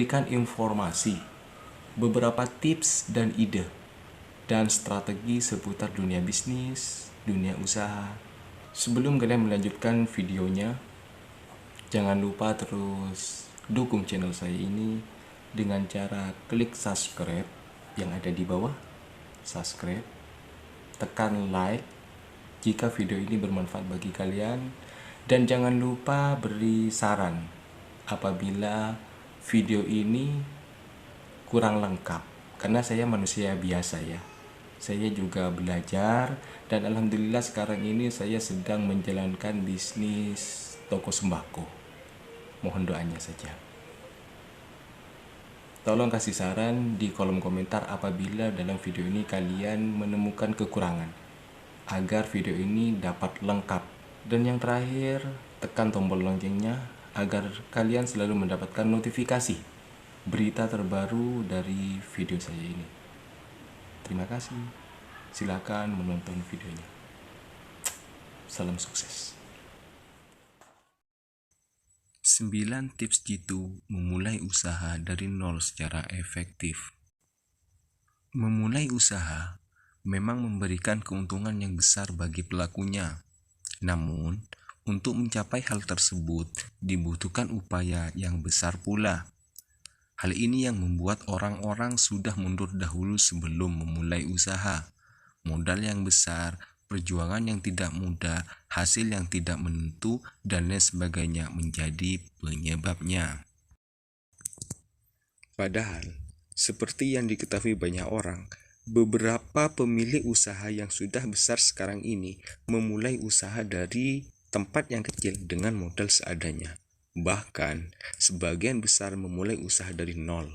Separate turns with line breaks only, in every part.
memberikan informasi, beberapa tips dan ide, dan strategi seputar dunia bisnis, dunia usaha. Sebelum kalian melanjutkan videonya, jangan lupa terus dukung channel saya ini dengan cara klik subscribe yang ada di bawah, subscribe, tekan like jika video ini bermanfaat bagi kalian, dan jangan lupa beri saran apabila video ini kurang lengkap, karena saya manusia biasa ya. Saya juga belajar, dan alhamdulillah sekarang ini saya sedang menjalankan bisnis toko sembako. Mohon doanya saja. Tolong kasih saran di kolom komentar apabila dalam video ini kalian menemukan kekurangan, agar video ini dapat lengkap. Dan yang terakhir, tekan tombol loncengnya agar kalian selalu mendapatkan notifikasi berita terbaru dari video saya ini. Terima kasih. Silakan menonton videonya. Salam sukses. 9 tips jitu memulai usaha dari nol secara efektif. Memulai usaha memang memberikan keuntungan yang besar bagi pelakunya. Namun, untuk mencapai hal tersebut dibutuhkan upaya yang besar pula. Hal ini yang membuat orang-orang sudah mundur dahulu sebelum memulai usaha. Modal yang besar, perjuangan yang tidak mudah, hasil yang tidak menentu, dan lain sebagainya menjadi penyebabnya. Padahal, seperti yang diketahui banyak orang, beberapa pemilik usaha yang sudah besar sekarang ini memulai usaha dari tempat yang kecil dengan modal seadanya. Bahkan, sebagian besar memulai usaha dari nol.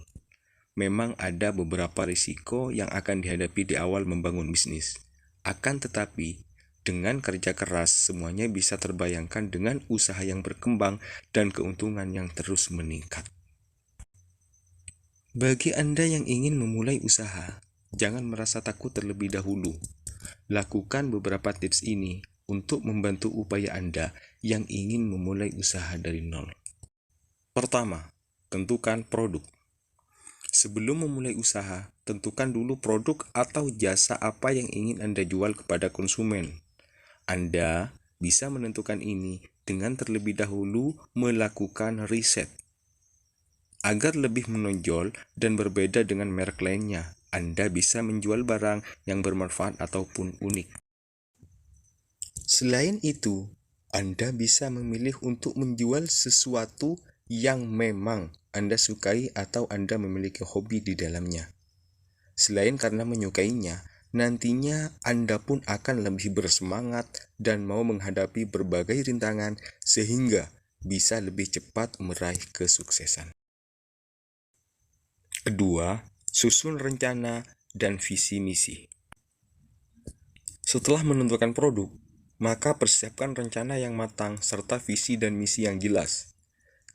Memang ada beberapa risiko yang akan dihadapi di awal membangun bisnis. Akan tetapi, dengan kerja keras semuanya bisa terbayangkan dengan usaha yang berkembang dan keuntungan yang terus meningkat. Bagi Anda yang ingin memulai usaha, jangan merasa takut terlebih dahulu. Lakukan beberapa tips ini untuk membantu upaya Anda yang ingin memulai usaha dari nol. Pertama, tentukan produk. Sebelum memulai usaha, tentukan dulu produk atau jasa apa yang ingin Anda jual kepada konsumen. Anda bisa menentukan ini dengan terlebih dahulu melakukan riset. Agar lebih menonjol dan berbeda dengan merek lainnya, Anda bisa menjual barang yang bermanfaat ataupun unik. Selain itu, Anda bisa memilih untuk menjual sesuatu yang memang Anda sukai atau Anda memiliki hobi di dalamnya. Selain karena menyukainya, nantinya Anda pun akan lebih bersemangat dan mau menghadapi berbagai rintangan sehingga bisa lebih cepat meraih kesuksesan. Kedua, susun rencana dan visi misi. Setelah menentukan produk, maka persiapkan rencana yang matang serta visi dan misi yang jelas.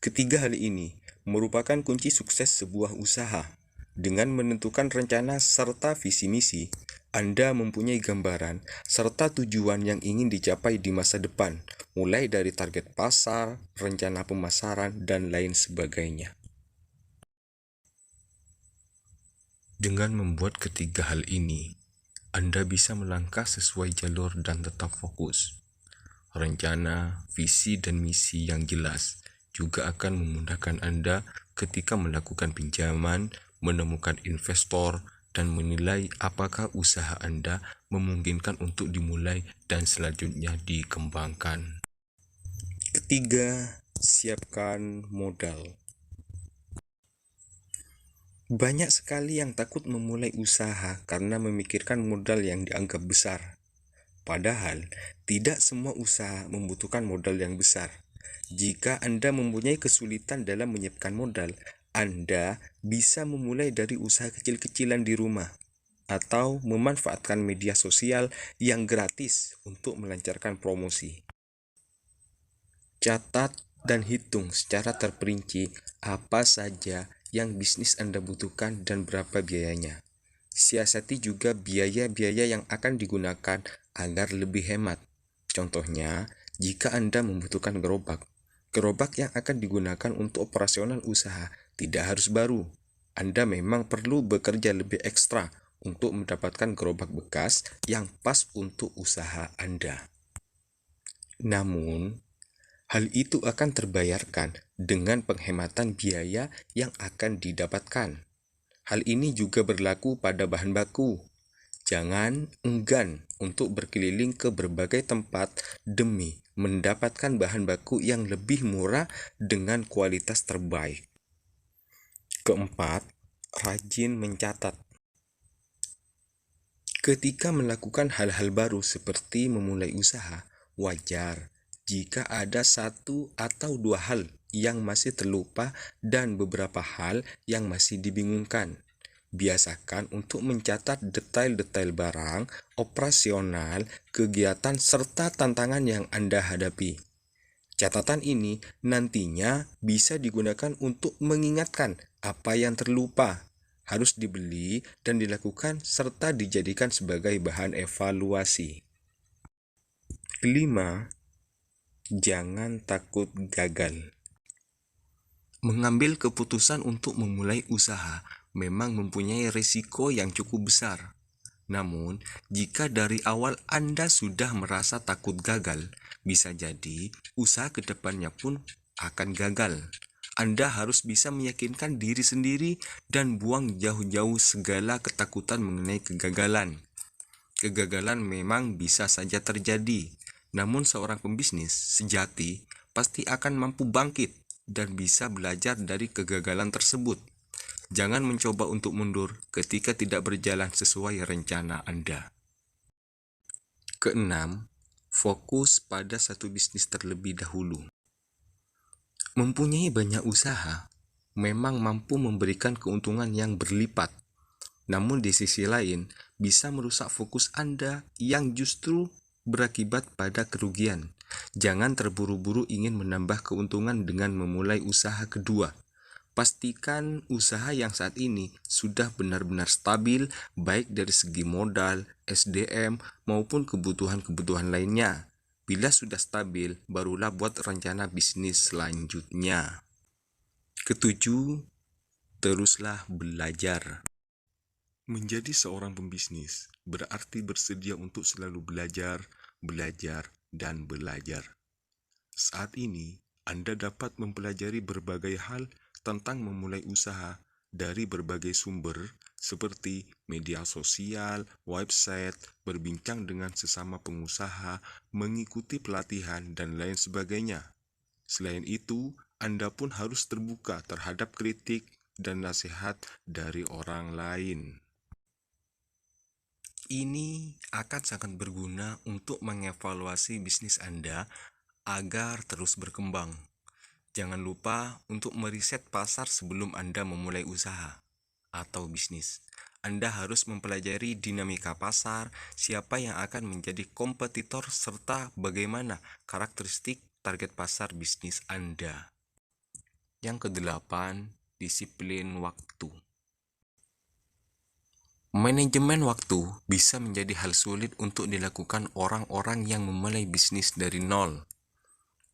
Ketiga hal ini merupakan kunci sukses sebuah usaha. Dengan menentukan rencana serta visi misi, Anda mempunyai gambaran serta tujuan yang ingin dicapai di masa depan, mulai dari target pasar, rencana pemasaran, dan lain sebagainya. Dengan membuat ketiga hal ini, Anda bisa melangkah sesuai jalur dan tetap fokus. Rencana, visi, dan misi yang jelas juga akan memudahkan Anda ketika melakukan pinjaman, menemukan investor, dan menilai apakah usaha Anda memungkinkan untuk dimulai dan selanjutnya dikembangkan. Ketiga, siapkan modal. Banyak sekali yang takut memulai usaha karena memikirkan modal yang dianggap besar. Padahal, tidak semua usaha membutuhkan modal yang besar. Jika Anda mempunyai kesulitan dalam menyiapkan modal, Anda bisa memulai dari usaha kecil-kecilan di rumah atau memanfaatkan media sosial yang gratis untuk melancarkan promosi. Catat dan hitung secara terperinci apa saja yang bisnis Anda butuhkan dan berapa biayanya. Siasati juga biaya-biaya yang akan digunakan agar lebih hemat. Contohnya, jika Anda membutuhkan gerobak yang akan digunakan untuk operasional usaha Tidak harus baru. Anda memang perlu bekerja lebih ekstra untuk mendapatkan gerobak bekas yang pas untuk usaha Anda. Namun, hal itu akan terbayarkan dengan penghematan biaya yang akan didapatkan. Hal ini juga berlaku pada bahan baku. Jangan enggan untuk berkeliling ke berbagai tempat demi mendapatkan bahan baku yang lebih murah dengan kualitas terbaik. Keempat, rajin mencatat. Ketika melakukan hal-hal baru seperti memulai usaha, wajar jika ada satu atau dua hal yang masih terlupa dan beberapa hal yang masih dibingungkan. Biasakan untuk mencatat detail-detail barang, operasional, kegiatan, serta tantangan yang Anda hadapi. Catatan ini nantinya bisa digunakan untuk mengingatkan apa yang terlupa, harus dibeli dan dilakukan, serta dijadikan sebagai bahan evaluasi. Kelima, jangan takut gagal. Mengambil keputusan untuk memulai usaha memang mempunyai risiko yang cukup besar. Namun, jika dari awal Anda sudah merasa takut gagal, bisa jadi usaha kedepannya pun akan gagal. Anda harus bisa meyakinkan diri sendiri dan buang jauh-jauh segala ketakutan mengenai kegagalan. Kegagalan memang bisa saja terjadi, namun seorang pembisnis sejati pasti akan mampu bangkit dan bisa belajar dari kegagalan tersebut. Jangan mencoba untuk mundur ketika tidak berjalan sesuai rencana Anda. Keenam, fokus pada satu bisnis terlebih dahulu. Mempunyai banyak usaha memang mampu memberikan keuntungan yang berlipat. Namun di sisi lain, bisa merusak fokus Anda yang justru berakibat pada kerugian. Jangan terburu-buru ingin menambah keuntungan dengan memulai usaha kedua. Pastikan usaha yang saat ini sudah benar-benar stabil, baik dari segi modal, SDM, maupun kebutuhan-kebutuhan lainnya. Bila sudah stabil, barulah buat rencana bisnis selanjutnya. Ketujuh, teruslah belajar. Menjadi seorang pembisnis berarti bersedia untuk selalu belajar, dan belajar. Saat ini, Anda dapat mempelajari berbagai hal tentang memulai usaha dari berbagai sumber seperti media sosial, website, berbincang dengan sesama pengusaha, mengikuti pelatihan, dan lain sebagainya. Selain itu, Anda pun harus terbuka terhadap kritik dan nasihat dari orang lain. Ini akan sangat berguna untuk mengevaluasi bisnis Anda agar terus berkembang. Jangan lupa untuk meriset pasar sebelum Anda memulai usaha atau bisnis. Anda harus mempelajari dinamika pasar, siapa yang akan menjadi kompetitor, serta bagaimana karakteristik target pasar bisnis Anda. Yang kedelapan, disiplin waktu. Manajemen waktu bisa menjadi hal sulit untuk dilakukan orang-orang yang memulai bisnis dari nol.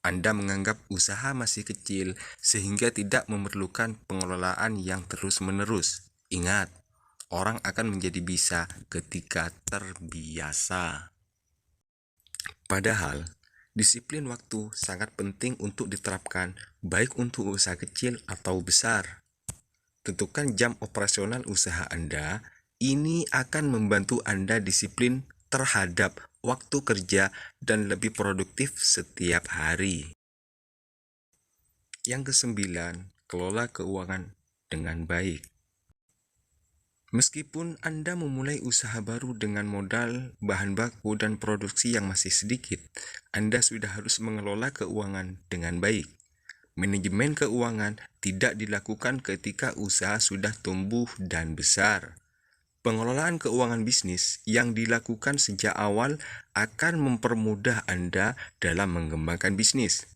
Anda menganggap usaha masih kecil sehingga tidak memerlukan pengelolaan yang terus-menerus. Ingat, orang akan menjadi bisa ketika terbiasa. Padahal, disiplin waktu sangat penting untuk diterapkan, baik untuk usaha kecil atau besar. Tentukan jam operasional usaha Anda. Ini akan membantu Anda disiplin terhadap waktu kerja dan lebih produktif setiap hari. Yang kesembilan, kelola keuangan dengan baik. Meskipun Anda memulai usaha baru dengan modal, bahan baku, dan produksi yang masih sedikit, Anda sudah harus mengelola keuangan dengan baik. Manajemen keuangan tidak dilakukan ketika usaha sudah tumbuh dan besar. Pengelolaan keuangan bisnis yang dilakukan sejak awal akan mempermudah Anda dalam mengembangkan bisnis.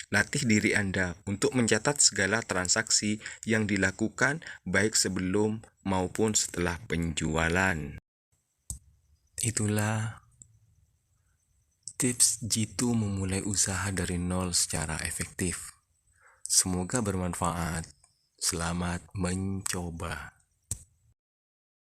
Latih diri Anda untuk mencatat segala transaksi yang dilakukan baik sebelum maupun setelah penjualan. Itulah tips jitu memulai usaha dari nol secara efektif. Semoga bermanfaat. Selamat mencoba.